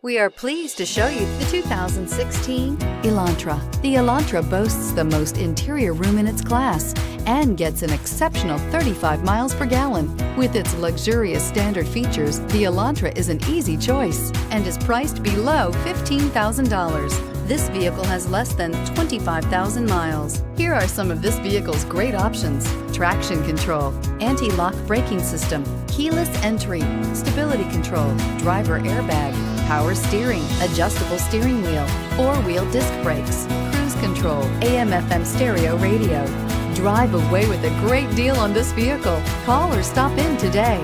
We are pleased to show you the 2016 Elantra. The Elantra boasts the most interior room in its class and gets an exceptional 35 miles per gallon. With its luxurious standard features, the Elantra is an easy choice and is priced below $15,000. This vehicle has less than 25,000 miles. Here are some of this vehicle's great options: traction control, anti-lock braking system, keyless entry, stability control, driver airbag, power steering, adjustable steering wheel, four-wheel disc brakes, cruise control, AM/FM stereo radio. Drive away with a great deal on this vehicle. Call or stop in today.